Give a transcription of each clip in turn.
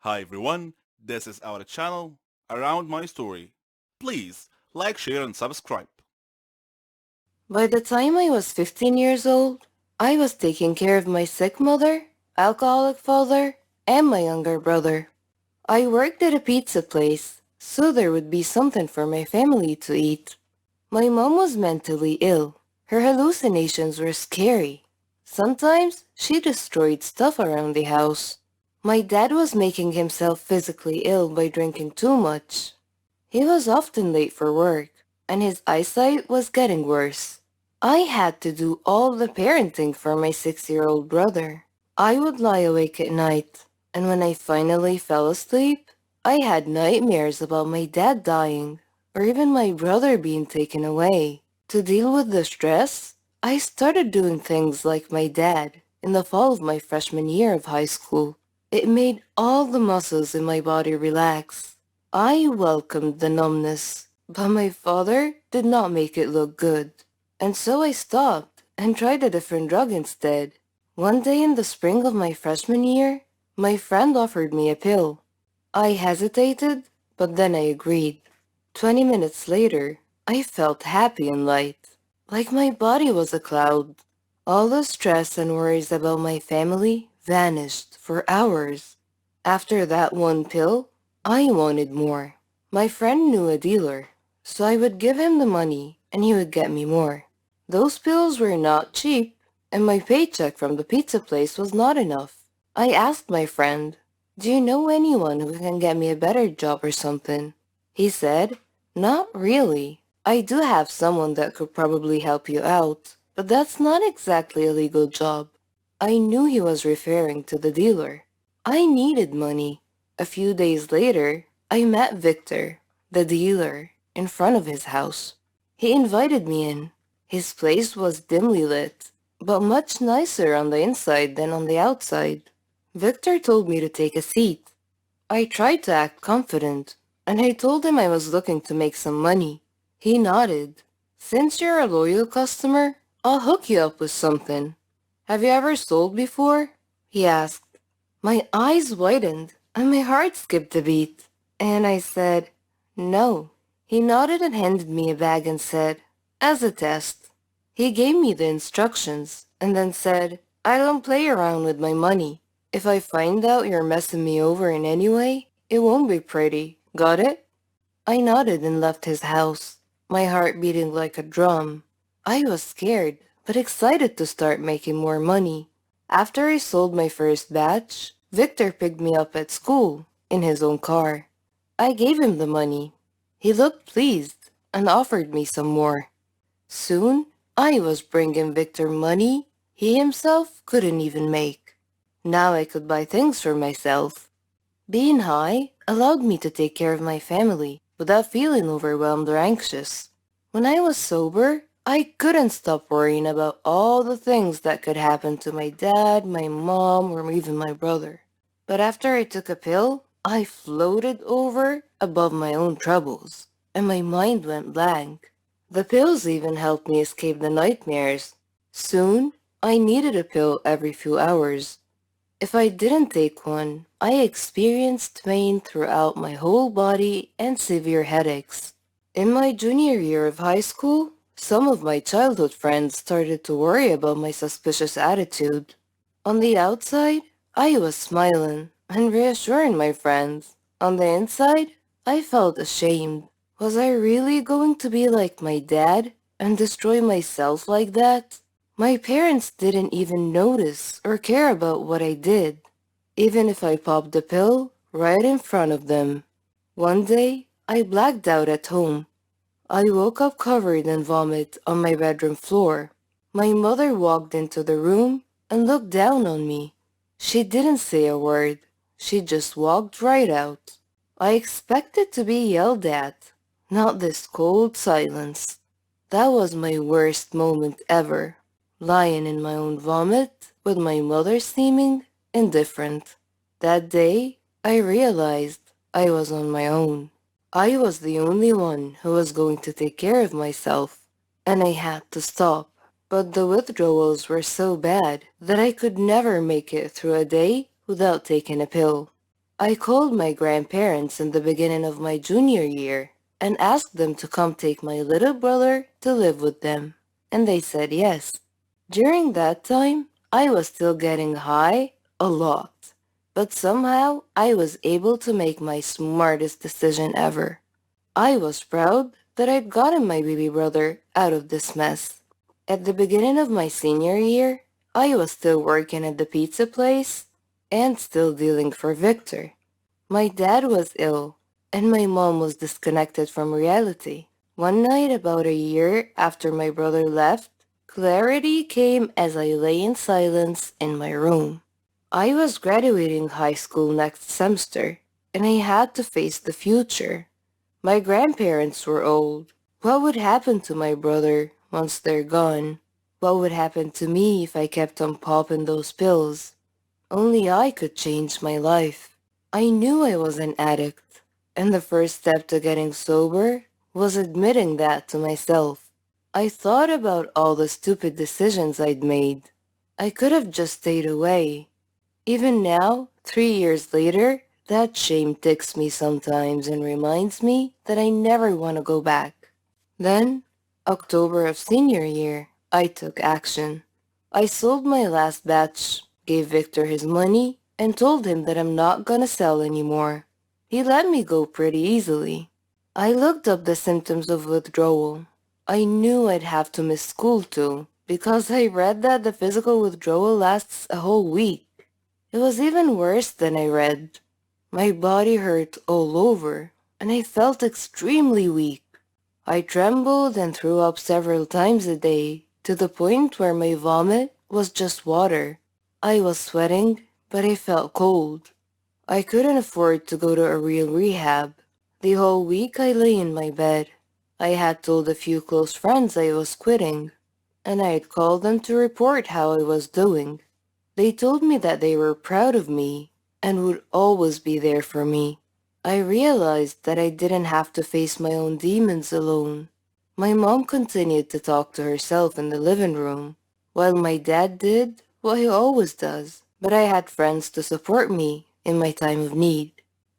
Hi everyone, this is our channel, Around My Story. Please like, share and subscribe. By the time I was 15 years old, I was taking care of my sick mother, alcoholic father, and my younger brother. I worked at a pizza place, so there would be something for my family to eat. My mom was mentally ill. Her hallucinations were scary. Sometimes she destroyed stuff around the house. My dad was making himself physically ill by drinking too much. He was often late for work, and his eyesight was getting worse. I had to do all the parenting for my 6-year-old brother. I would lie awake at night, and when I finally fell asleep, I had nightmares about my dad dying, or even my brother being taken away. To deal with the stress, I started doing things like my dad in the fall of my freshman year of high school. It made all the muscles in my body relax. I welcomed the numbness, but my father did not make it look good. And so I stopped and tried a different drug instead. One day in the spring of my freshman year, my friend offered me a pill. I hesitated, but then I agreed. 20 minutes later, I felt happy and light, like my body was a cloud. All the stress and worries about my family vanished for hours. After that one pill, I wanted more. My friend knew a dealer, so I would give him the money and he would get me more. Those pills were not cheap, and my paycheck from the pizza place was not enough. I asked my friend, "Do you know anyone who can get me a better job or something?" He said, "Not really. I do have someone that could probably help you out, but that's not exactly a legal job." I knew he was referring to the dealer. I needed money. A few days later, I met Victor, the dealer, in front of his house. He invited me in. His place was dimly lit, but much nicer on the inside than on the outside. Victor told me to take a seat. I tried to act confident, and I told him I was looking to make some money. He nodded. "Since you're a loyal customer, I'll hook you up with something." "Have you ever sold before?" he asked. My eyes widened, and my heart skipped a beat. And I said, "No." He nodded and handed me a bag and said, "As a test." He gave me the instructions, and then said, "I don't play around with my money. If I find out you're messing me over in any way, it won't be pretty. Got it?" I nodded and left his house, my heart beating like a drum. I was scared, but excited to start making more money. After I sold my first batch, Victor picked me up at school in his own car. I gave him the money. He looked pleased and offered me some more. Soon, I was bringing Victor money he himself couldn't even make. Now I could buy things for myself. Being high allowed me to take care of my family without feeling overwhelmed or anxious. When I was sober, I couldn't stop worrying about all the things that could happen to my dad, my mom, or even my brother. But after I took a pill, I floated over above my own troubles, and my mind went blank. The pills even helped me escape the nightmares. Soon, I needed a pill every few hours. If I didn't take one, I experienced pain throughout my whole body and severe headaches. In my junior year of high school, some of my childhood friends started to worry about my suspicious attitude. On the outside, I was smiling and reassuring my friends. On the inside, I felt ashamed. Was I really going to be like my dad and destroy myself like that? My parents didn't even notice or care about what I did, even if I popped the pill right in front of them. One day, I blacked out at home. I woke up covered in vomit on my bedroom floor. My mother walked into the room and looked down on me. She didn't say a word. She just walked right out. I expected to be yelled at, not this cold silence. That was my worst moment ever, lying in my own vomit with my mother seeming indifferent. That day, I realized I was on my own. I was the only one who was going to take care of myself, and I had to stop. But the withdrawals were so bad that I could never make it through a day without taking a pill. I called my grandparents in the beginning of my junior year and asked them to come take my little brother to live with them, and they said yes. During that time, I was still getting high a lot, but somehow I was able to make my smartest decision ever. I was proud that I'd gotten my baby brother out of this mess. At the beginning of my senior year, I was still working at the pizza place and still dealing for Victor. My dad was ill, and my mom was disconnected from reality. One night, about a year after my brother left, clarity came as I lay in silence in my room. I was graduating high school next semester, and I had to face the future. My grandparents were old. What would happen to my brother once they're gone? What would happen to me if I kept on popping those pills? Only I could change my life. I knew I was an addict, and the first step to getting sober was admitting that to myself. I thought about all the stupid decisions I'd made. I could have just stayed away. Even now, 3 years later, that shame ticks me sometimes and reminds me that I never want to go back. Then, October of senior year, I took action. I sold my last batch, gave Victor his money, and told him that I'm not gonna sell anymore. He let me go pretty easily. I looked up the symptoms of withdrawal. I knew I'd have to miss school too, because I read that the physical withdrawal lasts a whole week. It was even worse than I read. My body hurt all over, and I felt extremely weak. I trembled and threw up several times a day, to the point where my vomit was just water. I was sweating, but I felt cold. I couldn't afford to go to a real rehab. The whole week I lay in my bed. I had told a few close friends I was quitting, and I had called them to report how I was doing. They told me that they were proud of me and would always be there for me. I realized that I didn't have to face my own demons alone. My mom continued to talk to herself in the living room, while my dad did what he always does, but I had friends to support me in my time of need.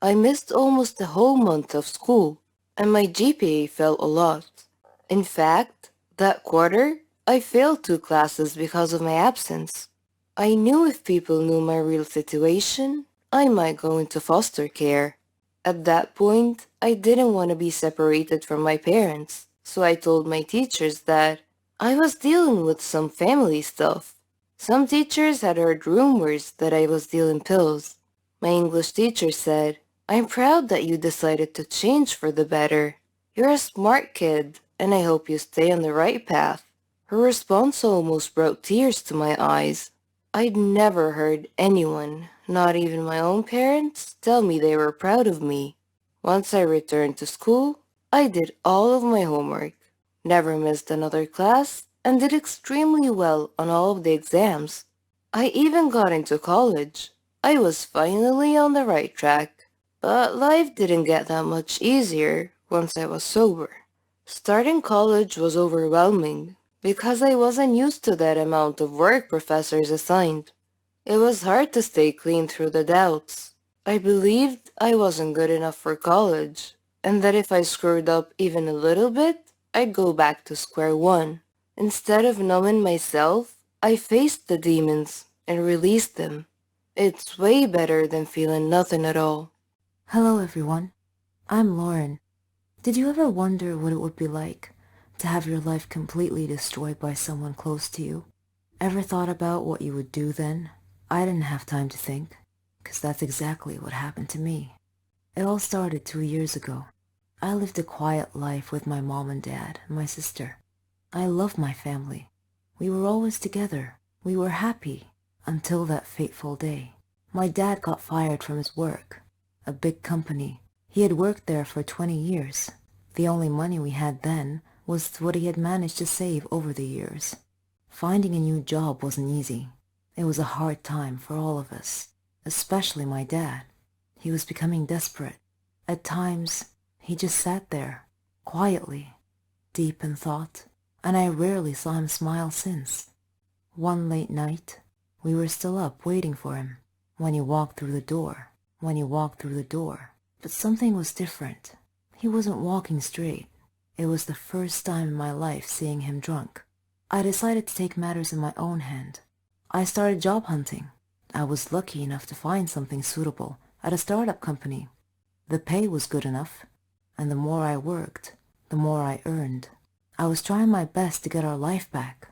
I missed almost a whole month of school, and my GPA fell a lot. In fact, that quarter, I failed 2 classes because of my absence. I knew if people knew my real situation, I might go into foster care. At that point, I didn't want to be separated from my parents, so I told my teachers that I was dealing with some family stuff. Some teachers had heard rumors that I was dealing pills. My English teacher said, "I'm proud that you decided to change for the better. You're a smart kid, and I hope you stay on the right path." Her response almost brought tears to my eyes. I'd never heard anyone, not even my own parents, tell me they were proud of me. Once I returned to school, I did all of my homework, never missed another class, and did extremely well on all of the exams. I even got into college. I was finally on the right track, but life didn't get that much easier once I was sober. Starting college was overwhelming because I wasn't used to that amount of work professors assigned. It was hard to stay clean through the doubts. I believed I wasn't good enough for college, and that if I screwed up even a little bit, I'd go back to square one. Instead of numbing myself, I faced the demons and released them. It's way better than feeling nothing at all. Hello everyone, I'm Lauren. Did you ever wonder what it would be like to have your life completely destroyed by someone close to you? Ever thought about what you would do then? I didn't have time to think, because that's exactly what happened to me. It all started 2 years ago. I lived a quiet life with my mom and dad and my sister. I loved my family. We were always together. We were happy until that fateful day. My dad got fired from his work, a big company. He had worked there for 20 years. The only money we had then was what he had managed to save over the years. Finding a new job wasn't easy. It was a hard time for all of us, especially my dad. He was becoming desperate. At times, he just sat there, quietly, deep in thought, and I rarely saw him smile since. One late night, we were still up waiting for him when he walked through the door. when he walked through the door. But something was different. He wasn't walking straight. It was the first time in my life seeing him drunk. I decided to take matters in my own hand. I started job hunting. I was lucky enough to find something suitable at a startup company. The pay was good enough, and the more I worked, the more I earned. I was trying my best to get our life back.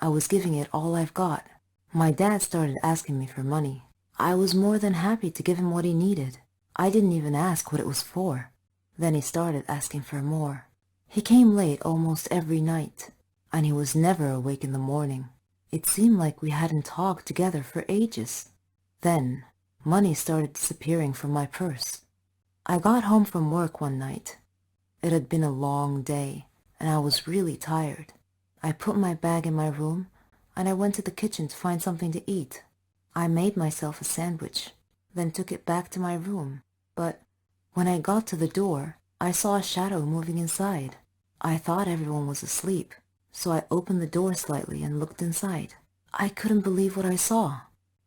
I was giving it all I've got. My dad started asking me for money. I was more than happy to give him what he needed. I didn't even ask what it was for. Then he started asking for more. He came late almost every night, and he was never awake in the morning. It seemed like we hadn't talked together for ages. Then, money started disappearing from my purse. I got home from work one night. It had been a long day, and I was really tired. I put my bag in my room, and I went to the kitchen to find something to eat. I made myself a sandwich, then took it back to my room. But when I got to the door, I saw a shadow moving inside. I thought everyone was asleep, so I opened the door slightly and looked inside. I couldn't believe what I saw.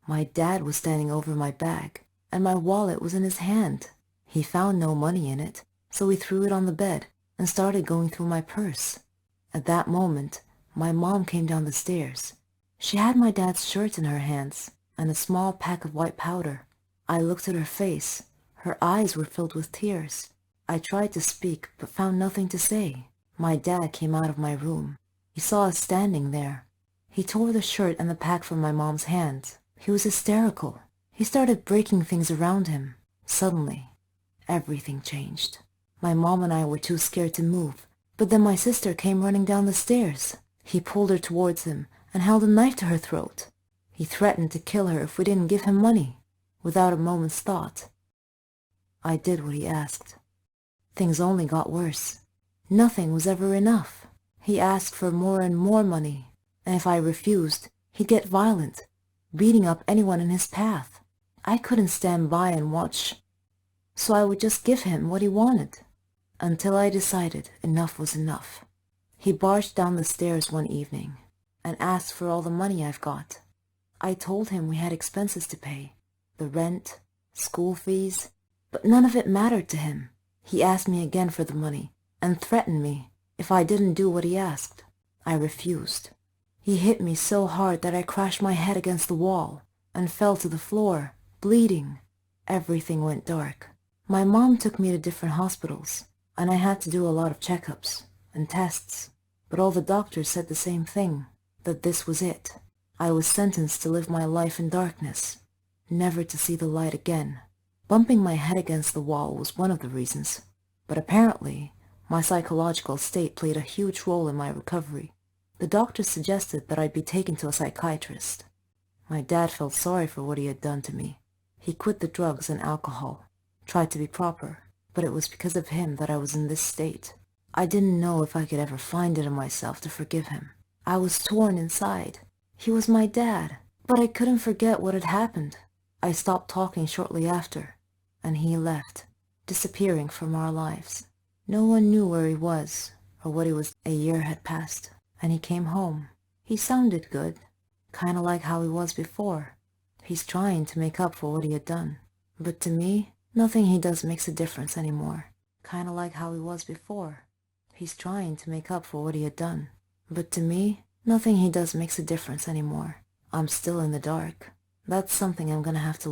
My dad was standing over my bag, and my wallet was in his hand. He found no money in it, so he threw it on the bed and started going through my purse. At that moment, my mom came down the stairs. She had my dad's shirt in her hands and a small pack of white powder. I looked at her face. Her eyes were filled with tears. I tried to speak, but found nothing to say. My dad came out of my room. He saw us standing there. He tore the shirt and the pack from my mom's hands. He was hysterical. He started breaking things around him. Suddenly, everything changed. My mom and I were too scared to move, but then my sister came running down the stairs. He pulled her towards him and held a knife to her throat. He threatened to kill her if we didn't give him money. Without a moment's thought, I did what he asked. Things only got worse. Nothing was ever enough. He asked for more and more money, and if I refused, he'd get violent, beating up anyone in his path. I couldn't stand by and watch, so I would just give him what he wanted, until I decided enough was enough. He barged down the stairs one evening and asked for all the money I've got. I told him we had expenses to pay, the rent, school fees, but none of it mattered to him. He asked me again for the money and threatened me if I didn't do what he asked. I refused. He hit me so hard that I crashed my head against the wall and fell to the floor, bleeding. Everything went dark. My mom took me to different hospitals, and I had to do a lot of checkups and tests, but all the doctors said the same thing, that this was it. I was sentenced to live my life in darkness, never to see the light again. Bumping my head against the wall was one of the reasons, but apparently my psychological state played a huge role in my recovery. The doctors suggested that I'd be taken to a psychiatrist. My dad felt sorry for what he had done to me. He quit the drugs and alcohol, tried to be proper, but it was because of him that I was in this state. I didn't know if I could ever find it in myself to forgive him. I was torn inside. He was my dad, but I couldn't forget what had happened. I stopped talking shortly after, and he left, disappearing from our lives. No one knew where he was or what he was. A year had passed, and he came home. He sounded good, kind of like how he was before. He's trying to make up for what he had done. But to me, nothing he does makes a difference anymore. Kind of like how he was before. He's trying to make up for what he had done. But to me, nothing he does makes a difference anymore. I'm still in the dark. That's something I'm gonna have to